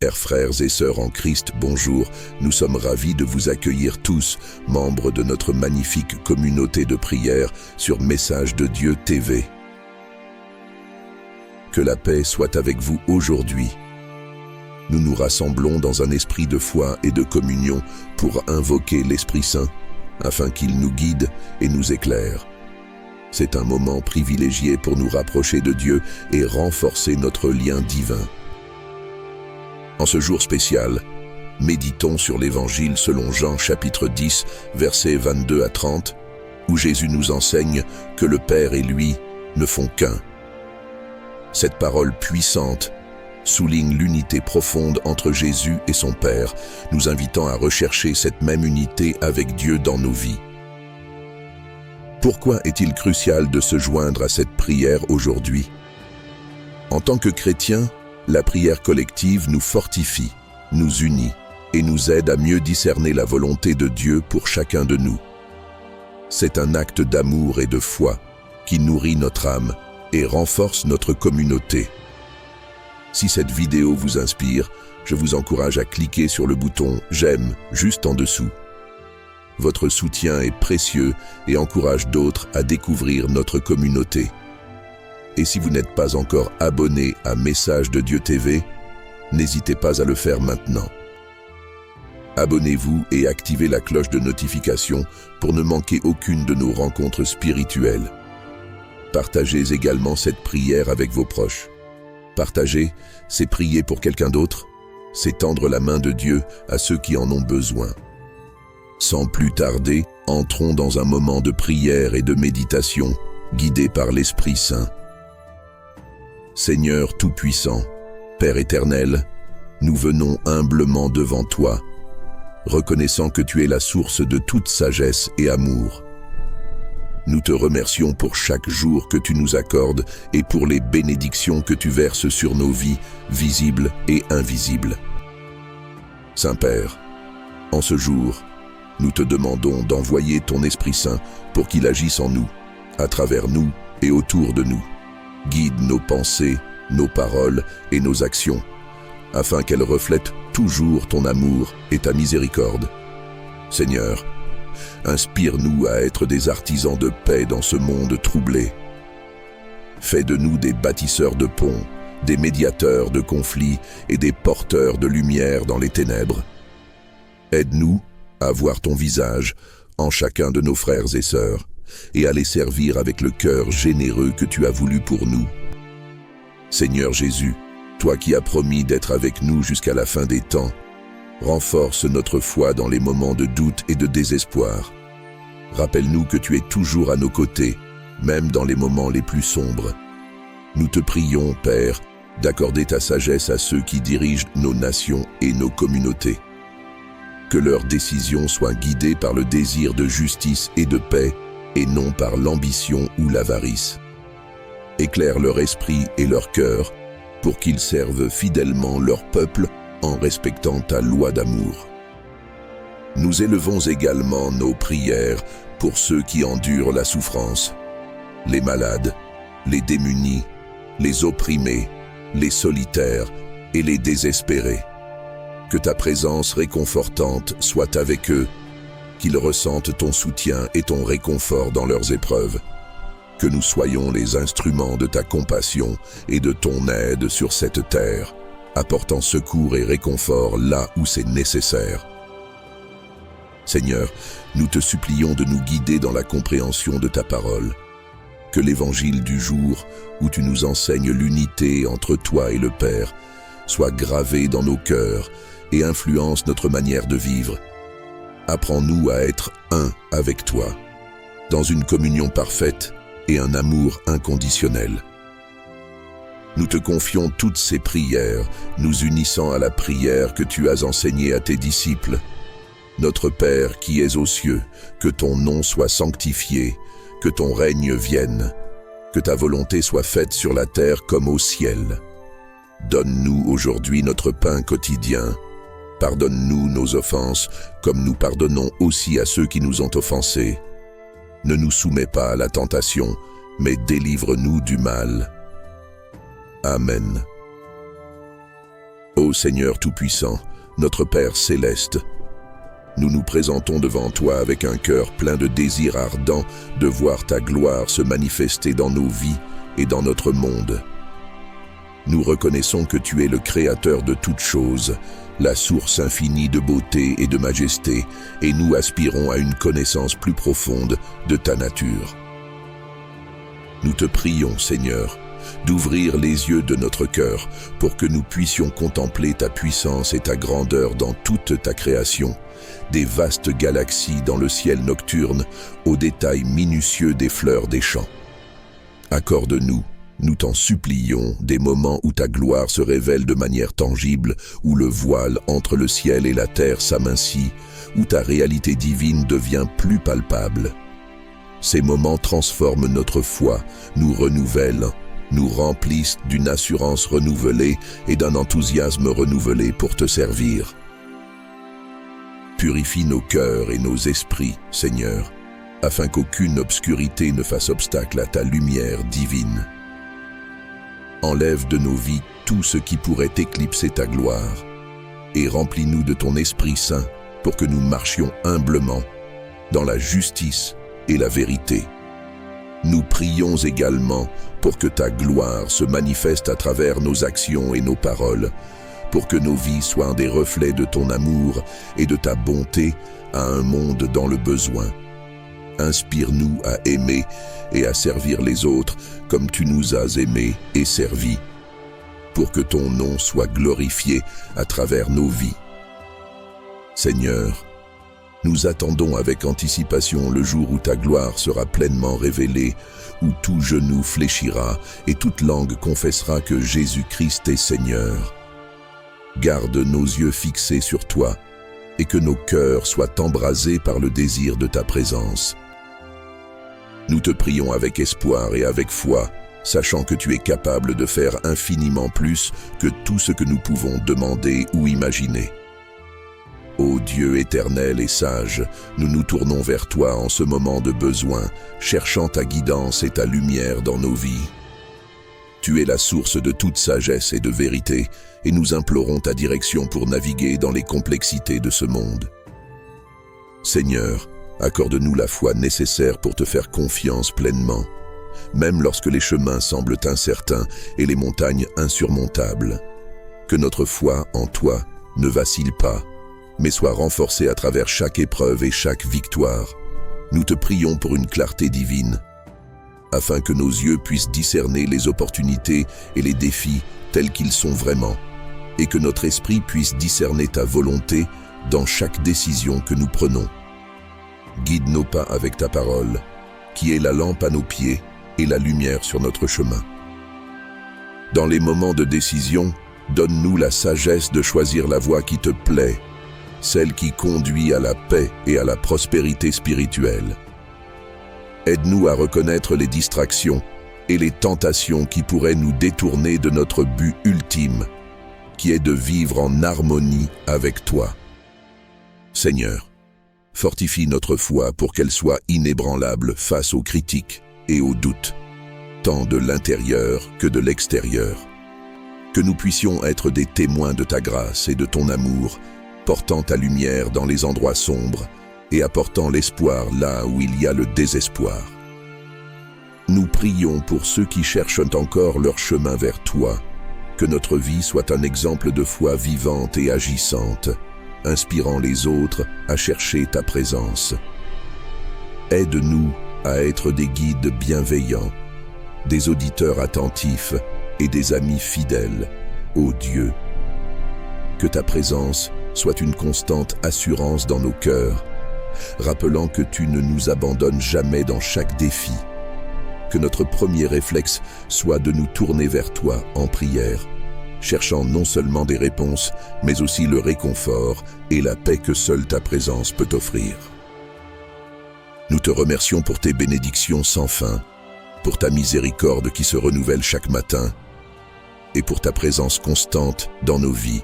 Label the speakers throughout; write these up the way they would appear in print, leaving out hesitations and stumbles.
Speaker 1: Chers frères et sœurs en Christ, bonjour. Nous sommes ravis de vous accueillir tous, membres de notre magnifique communauté de prière sur Message de Dieu TV. Que la paix soit avec vous aujourd'hui. Nous nous rassemblons dans un esprit de foi et de communion pour invoquer l'Esprit Saint, afin qu'il nous guide et nous éclaire. C'est un moment privilégié pour nous rapprocher de Dieu et renforcer notre lien divin. En ce jour spécial, méditons sur l'Évangile selon Jean chapitre 10, versets 22 à 30, où Jésus nous enseigne que le Père et lui ne font qu'un. Cette parole puissante souligne l'unité profonde entre Jésus et son Père, nous invitant à rechercher cette même unité avec Dieu dans nos vies. Pourquoi est-il crucial de se joindre à cette prière aujourd'hui? En tant que chrétiens, la prière collective nous fortifie, nous unit et nous aide à mieux discerner la volonté de Dieu pour chacun de nous. C'est un acte d'amour et de foi qui nourrit notre âme et renforce notre communauté. Si cette vidéo vous inspire, je vous encourage à cliquer sur le bouton « J'aime » juste en dessous. Votre soutien est précieux et encourage d'autres à découvrir notre communauté. Et si vous n'êtes pas encore abonné à Message de Dieu TV, n'hésitez pas à le faire maintenant. Abonnez-vous et activez la cloche de notification pour ne manquer aucune de nos rencontres spirituelles. Partagez également cette prière avec vos proches. Partager, c'est prier pour quelqu'un d'autre, c'est tendre la main de Dieu à ceux qui en ont besoin. Sans plus tarder, entrons dans un moment de prière et de méditation, guidés par l'Esprit Saint. Seigneur Tout-Puissant, Père éternel, nous venons humblement devant toi, reconnaissant que tu es la source de toute sagesse et amour. Nous te remercions pour chaque jour que tu nous accordes et pour les bénédictions que tu verses sur nos vies, visibles et invisibles. Saint-Père, en ce jour, nous te demandons d'envoyer ton Esprit Saint pour qu'il agisse en nous, à travers nous et autour de nous. Guide nos pensées, nos paroles et nos actions, afin qu'elles reflètent toujours ton amour et ta miséricorde. Seigneur, inspire-nous à être des artisans de paix dans ce monde troublé. Fais de nous des bâtisseurs de ponts, des médiateurs de conflits et des porteurs de lumière dans les ténèbres. Aide-nous à voir ton visage en chacun de nos frères et sœurs, et à les servir avec le cœur généreux que tu as voulu pour nous. Seigneur Jésus, toi qui as promis d'être avec nous jusqu'à la fin des temps, renforce notre foi dans les moments de doute et de désespoir. Rappelle-nous que tu es toujours à nos côtés, même dans les moments les plus sombres. Nous te prions, Père, d'accorder ta sagesse à ceux qui dirigent nos nations et nos communautés. Que leurs décisions soient guidées par le désir de justice et de paix, et non par l'ambition ou l'avarice. Éclaire leur esprit et leur cœur pour qu'ils servent fidèlement leur peuple en respectant ta loi d'amour. Nous élevons également nos prières pour ceux qui endurent la souffrance, les malades, les démunis, les opprimés, les solitaires et les désespérés. Que ta présence réconfortante soit avec eux, qu'ils ressentent ton soutien et ton réconfort dans leurs épreuves. Que nous soyons les instruments de ta compassion et de ton aide sur cette terre, apportant secours et réconfort là où c'est nécessaire. Seigneur, nous te supplions de nous guider dans la compréhension de ta parole. Que l'évangile du jour, où tu nous enseignes l'unité entre toi et le Père, soit gravé dans nos cœurs et influence notre manière de vivre. Apprends-nous à être un avec toi, dans une communion parfaite et un amour inconditionnel. Nous te confions toutes ces prières, nous unissant à la prière que tu as enseignée à tes disciples. Notre Père qui es aux cieux, que ton nom soit sanctifié, que ton règne vienne, que ta volonté soit faite sur la terre comme au ciel. Donne-nous aujourd'hui notre pain quotidien. Pardonne-nous nos offenses, comme nous pardonnons aussi à ceux qui nous ont offensés. Ne nous soumets pas à la tentation, mais délivre-nous du mal. Amen. Ô Seigneur Tout-Puissant, notre Père céleste, nous nous présentons devant toi avec un cœur plein de désir ardent de voir ta gloire se manifester dans nos vies et dans notre monde. Nous reconnaissons que tu es le Créateur de toutes choses, la source infinie de beauté et de majesté, et nous aspirons à une connaissance plus profonde de ta nature. Nous te prions, Seigneur, d'ouvrir les yeux de notre cœur pour que nous puissions contempler ta puissance et ta grandeur dans toute ta création, des vastes galaxies dans le ciel nocturne aux détails minutieux des fleurs des champs. Accorde-nous, nous t'en supplions, des moments où ta gloire se révèle de manière tangible, où le voile entre le ciel et la terre s'amincit, où ta réalité divine devient plus palpable. Ces moments transforment notre foi, nous renouvellent, nous remplissent d'une assurance renouvelée et d'un enthousiasme renouvelé pour te servir. Purifie nos cœurs et nos esprits, Seigneur, afin qu'aucune obscurité ne fasse obstacle à ta lumière divine. Enlève de nos vies tout ce qui pourrait éclipser ta gloire, et remplis-nous de ton Esprit Saint pour que nous marchions humblement dans la justice et la vérité. Nous prions également pour que ta gloire se manifeste à travers nos actions et nos paroles, pour que nos vies soient des reflets de ton amour et de ta bonté à un monde dans le besoin. Inspire-nous à aimer et à servir les autres comme tu nous as aimés et servis, pour que ton nom soit glorifié à travers nos vies. Seigneur, nous attendons avec anticipation le jour où ta gloire sera pleinement révélée, où tout genou fléchira et toute langue confessera que Jésus-Christ est Seigneur. Garde nos yeux fixés sur toi et que nos cœurs soient embrasés par le désir de ta présence. Nous te prions avec espoir et avec foi, sachant que tu es capable de faire infiniment plus que tout ce que nous pouvons demander ou imaginer. Ô Dieu éternel et sage, nous nous tournons vers toi en ce moment de besoin, cherchant ta guidance et ta lumière dans nos vies. Tu es la source de toute sagesse et de vérité, et nous implorons ta direction pour naviguer dans les complexités de ce monde. Seigneur, accorde-nous la foi nécessaire pour te faire confiance pleinement, même lorsque les chemins semblent incertains et les montagnes insurmontables. Que notre foi en toi ne vacille pas, mais soit renforcée à travers chaque épreuve et chaque victoire. Nous te prions pour une clarté divine, afin que nos yeux puissent discerner les opportunités et les défis tels qu'ils sont vraiment, et que notre esprit puisse discerner ta volonté dans chaque décision que nous prenons. Guide nos pas avec ta parole, qui est la lampe à nos pieds et la lumière sur notre chemin. Dans les moments de décision, donne-nous la sagesse de choisir la voie qui te plaît, celle qui conduit à la paix et à la prospérité spirituelle. Aide-nous à reconnaître les distractions et les tentations qui pourraient nous détourner de notre but ultime, qui est de vivre en harmonie avec toi. Seigneur, fortifie notre foi pour qu'elle soit inébranlable face aux critiques et aux doutes, tant de l'intérieur que de l'extérieur. Que nous puissions être des témoins de ta grâce et de ton amour, portant ta lumière dans les endroits sombres et apportant l'espoir là où il y a le désespoir. Nous prions pour ceux qui cherchent encore leur chemin vers toi, que notre vie soit un exemple de foi vivante et agissante, inspirant les autres à chercher ta présence. Aide-nous à être des guides bienveillants, des auditeurs attentifs et des amis fidèles, ô Dieu. Que ta présence soit une constante assurance dans nos cœurs, rappelant que tu ne nous abandonnes jamais dans chaque défi. Que notre premier réflexe soit de nous tourner vers toi en prière, cherchant non seulement des réponses, mais aussi le réconfort et la paix que seule ta présence peut offrir. Nous te remercions pour tes bénédictions sans fin, pour ta miséricorde qui se renouvelle chaque matin, et pour ta présence constante dans nos vies.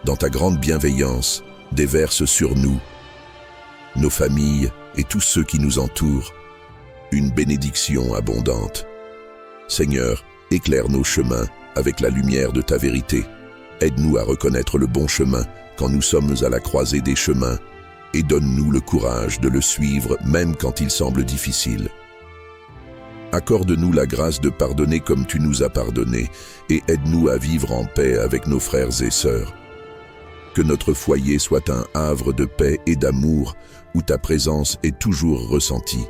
Speaker 1: Dans ta grande bienveillance, déverse sur nous, nos familles et tous ceux qui nous entourent, une bénédiction abondante. Seigneur, éclaire nos chemins avec la lumière de ta vérité. Aide-nous à reconnaître le bon chemin quand nous sommes à la croisée des chemins et donne-nous le courage de le suivre même quand il semble difficile. Accorde-nous la grâce de pardonner comme tu nous as pardonné et aide-nous à vivre en paix avec nos frères et sœurs. Que notre foyer soit un havre de paix et d'amour où ta présence est toujours ressentie.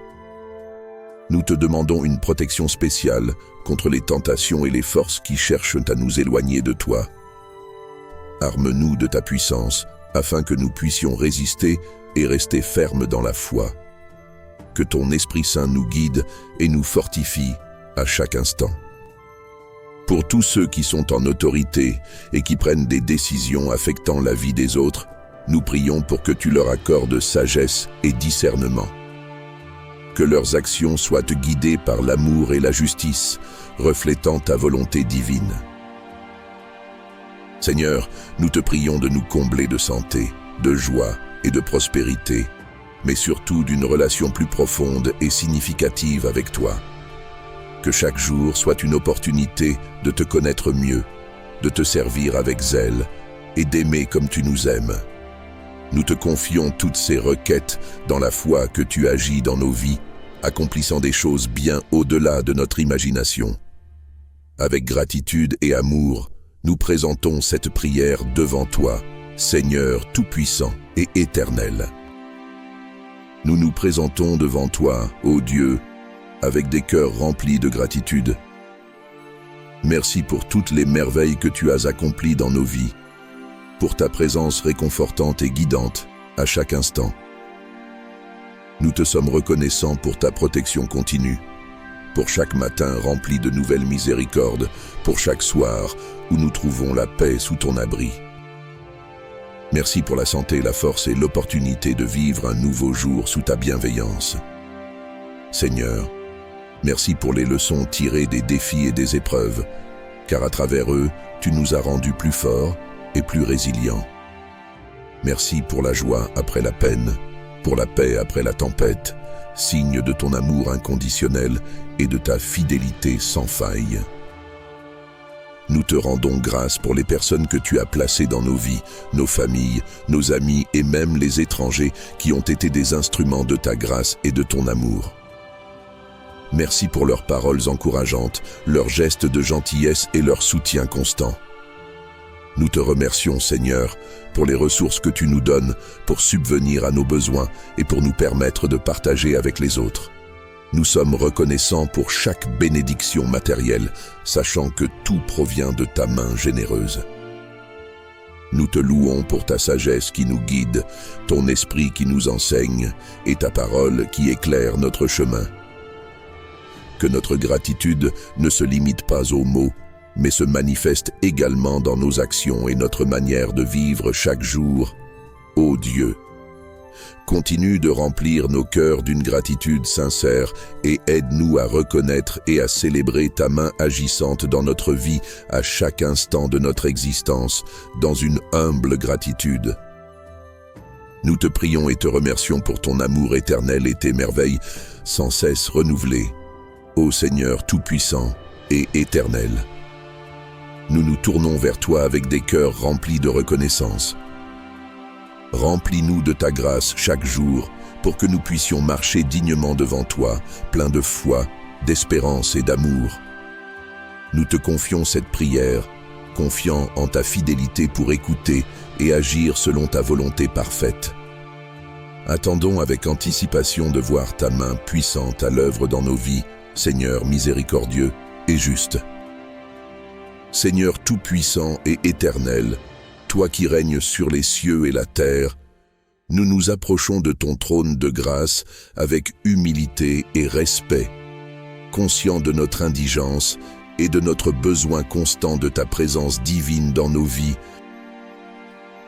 Speaker 1: Nous te demandons une protection spéciale contre les tentations et les forces qui cherchent à nous éloigner de toi. Arme-nous de ta puissance afin que nous puissions résister et rester fermes dans la foi. Que ton Esprit Saint nous guide et nous fortifie à chaque instant. Pour tous ceux qui sont en autorité et qui prennent des décisions affectant la vie des autres, nous prions pour que tu leur accordes sagesse et discernement. Que leurs actions soient guidées par l'amour et la justice, reflétant ta volonté divine. Seigneur, nous te prions de nous combler de santé, de joie et de prospérité, mais surtout d'une relation plus profonde et significative avec toi. Que chaque jour soit une opportunité de te connaître mieux, de te servir avec zèle et d'aimer comme tu nous aimes. Nous te confions toutes ces requêtes dans la foi que tu agis dans nos vies, accomplissant des choses bien au-delà de notre imagination. Avec gratitude et amour, nous présentons cette prière devant toi, Seigneur tout-puissant et éternel. Nous nous présentons devant toi, ô Dieu, avec des cœurs remplis de gratitude. Merci pour toutes les merveilles que tu as accomplies dans nos vies, pour ta présence réconfortante et guidante à chaque instant. Nous te sommes reconnaissants pour ta protection continue, pour chaque matin rempli de nouvelles miséricordes, pour chaque soir où nous trouvons la paix sous ton abri. Merci pour la santé, la force et l'opportunité de vivre un nouveau jour sous ta bienveillance. Seigneur, merci pour les leçons tirées des défis et des épreuves, car à travers eux, tu nous as rendus plus forts et plus résilients. Merci pour la joie après la peine, pour la paix après la tempête, signe de ton amour inconditionnel et de ta fidélité sans faille. Nous te rendons grâce pour les personnes que tu as placées dans nos vies, nos familles, nos amis et même les étrangers qui ont été des instruments de ta grâce et de ton amour. Merci pour leurs paroles encourageantes, leurs gestes de gentillesse et leur soutien constant. Nous te remercions, Seigneur, pour les ressources que tu nous donnes pour subvenir à nos besoins et pour nous permettre de partager avec les autres. Nous sommes reconnaissants pour chaque bénédiction matérielle, sachant que tout provient de ta main généreuse. Nous te louons pour ta sagesse qui nous guide, ton esprit qui nous enseigne et ta parole qui éclaire notre chemin. Que notre gratitude ne se limite pas aux mots, mais se manifeste également dans nos actions et notre manière de vivre chaque jour. Ô Dieu, continue de remplir nos cœurs d'une gratitude sincère et aide-nous à reconnaître et à célébrer ta main agissante dans notre vie à chaque instant de notre existence, dans une humble gratitude. Nous te prions et te remercions pour ton amour éternel et tes merveilles sans cesse renouvelées. Ô Seigneur tout-puissant et éternel, nous nous tournons vers toi avec des cœurs remplis de reconnaissance. Remplis-nous de ta grâce chaque jour pour que nous puissions marcher dignement devant toi, pleins de foi, d'espérance et d'amour. Nous te confions cette prière, confiant en ta fidélité pour écouter et agir selon ta volonté parfaite. Attendons avec anticipation de voir ta main puissante à l'œuvre dans nos vies, Seigneur miséricordieux et juste. Seigneur tout-puissant et éternel, toi qui règnes sur les cieux et la terre, nous nous approchons de ton trône de grâce avec humilité et respect, conscients de notre indigence et de notre besoin constant de ta présence divine dans nos vies.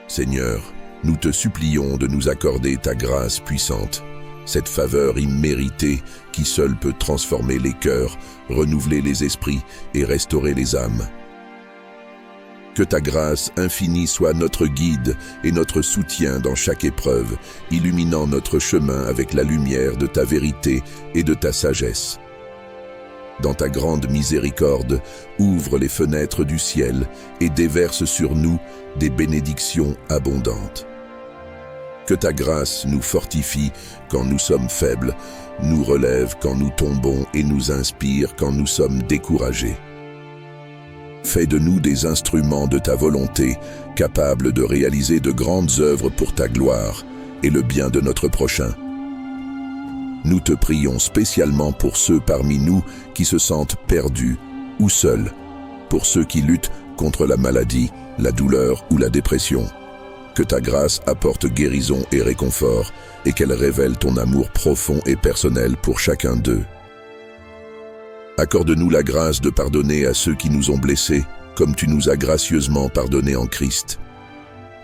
Speaker 1: Seigneur, nous te supplions de nous accorder ta grâce puissante, cette faveur imméritée qui seule peut transformer les cœurs, renouveler les esprits et restaurer les âmes. Que ta grâce infinie soit notre guide et notre soutien dans chaque épreuve, illuminant notre chemin avec la lumière de ta vérité et de ta sagesse. dans ta grande miséricorde, ouvre les fenêtres du ciel et déverse sur nous des bénédictions abondantes. Que ta grâce nous fortifie quand nous sommes faibles, nous relève quand nous tombons et nous inspire quand nous sommes découragés. Fais de nous des instruments de ta volonté, capables de réaliser de grandes œuvres pour ta gloire et le bien de notre prochain. Nous te prions spécialement pour ceux parmi nous qui se sentent perdus ou seuls, pour ceux qui luttent contre la maladie, la douleur ou la dépression. Que ta grâce apporte guérison et réconfort et qu'elle révèle ton amour profond et personnel pour chacun d'eux. Accorde-nous la grâce de pardonner à ceux qui nous ont blessés, comme tu nous as gracieusement pardonné en Christ.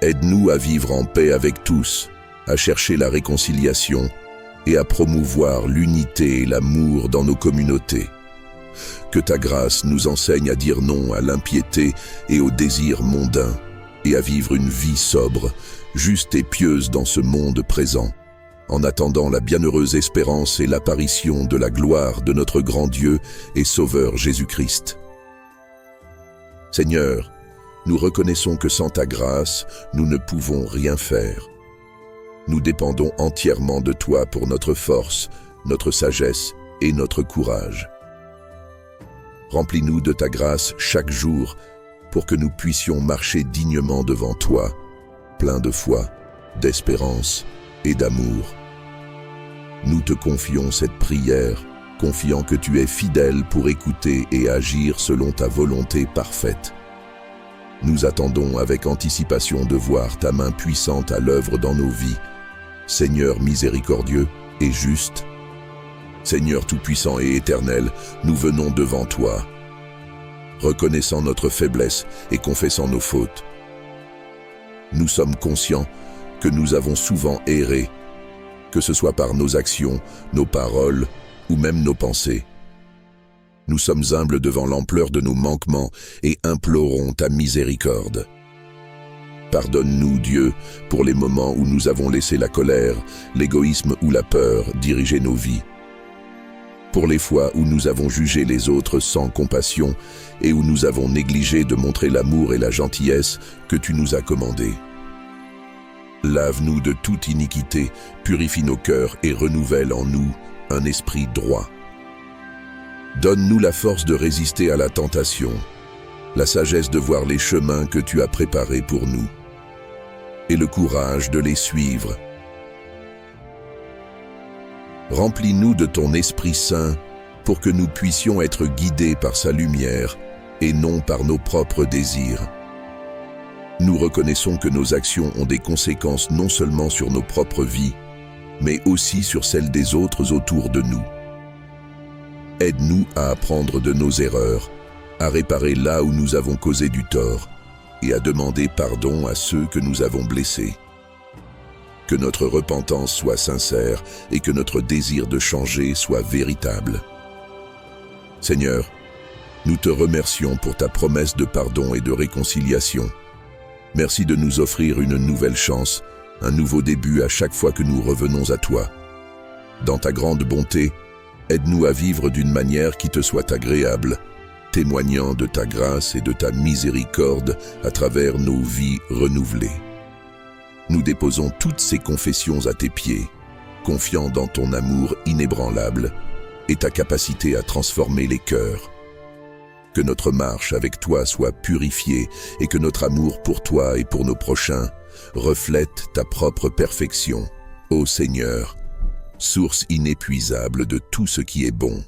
Speaker 1: Aide-nous à vivre en paix avec tous, à chercher la réconciliation et à promouvoir l'unité et l'amour dans nos communautés. Que ta grâce nous enseigne à dire non à l'impiété et aux désirs mondains, et à vivre une vie sobre, juste et pieuse dans ce monde présent, en attendant la bienheureuse espérance et l'apparition de la gloire de notre grand Dieu et Sauveur Jésus-Christ. Seigneur, nous reconnaissons que sans ta grâce, nous ne pouvons rien faire. Nous dépendons entièrement de toi pour notre force, notre sagesse et notre courage. Remplis-nous de ta grâce chaque jour pour que nous puissions marcher dignement devant toi, plein de foi, d'espérance et d'amour. Nous te confions cette prière, confiant que tu es fidèle pour écouter et agir selon ta volonté parfaite. Nous attendons avec anticipation de voir ta main puissante à l'œuvre dans nos vies, Seigneur miséricordieux et juste. Seigneur tout-puissant et éternel, nous venons devant toi, reconnaissant notre faiblesse et confessant nos fautes. Nous sommes conscients que nous avons souvent erré, que ce soit par nos actions, nos paroles ou même nos pensées. Nous sommes humbles devant l'ampleur de nos manquements et implorons ta miséricorde. Pardonne-nous, Dieu, pour les moments où nous avons laissé la colère, l'égoïsme ou la peur diriger nos vies. Pour les fois où nous avons jugé les autres sans compassion et où nous avons négligé de montrer l'amour et la gentillesse que tu nous as commandés. Lave-nous de toute iniquité, purifie nos cœurs et renouvelle en nous un esprit droit. Donne-nous la force de résister à la tentation, la sagesse de voir les chemins que tu as préparés pour nous, et le courage de les suivre. Remplis-nous de ton Esprit Saint pour que nous puissions être guidés par sa lumière et non par nos propres désirs. Nous reconnaissons que nos actions ont des conséquences non seulement sur nos propres vies, mais aussi sur celles des autres autour de nous. Aide-nous à apprendre de nos erreurs, à réparer là où nous avons causé du tort et à demander pardon à ceux que nous avons blessés. Que notre repentance soit sincère et que notre désir de changer soit véritable. Seigneur, nous te remercions pour ta promesse de pardon et de réconciliation. Merci de nous offrir une nouvelle chance, un nouveau début à chaque fois que nous revenons à toi. Dans ta grande bonté, aide-nous à vivre d'une manière qui te soit agréable, témoignant de ta grâce et de ta miséricorde à travers nos vies renouvelées. Nous déposons toutes ces confessions à tes pieds, confiants dans ton amour inébranlable et ta capacité à transformer les cœurs. Que notre marche avec toi soit purifiée et que notre amour pour toi et pour nos prochains reflète ta propre perfection, ô Seigneur, source inépuisable de tout ce qui est bon.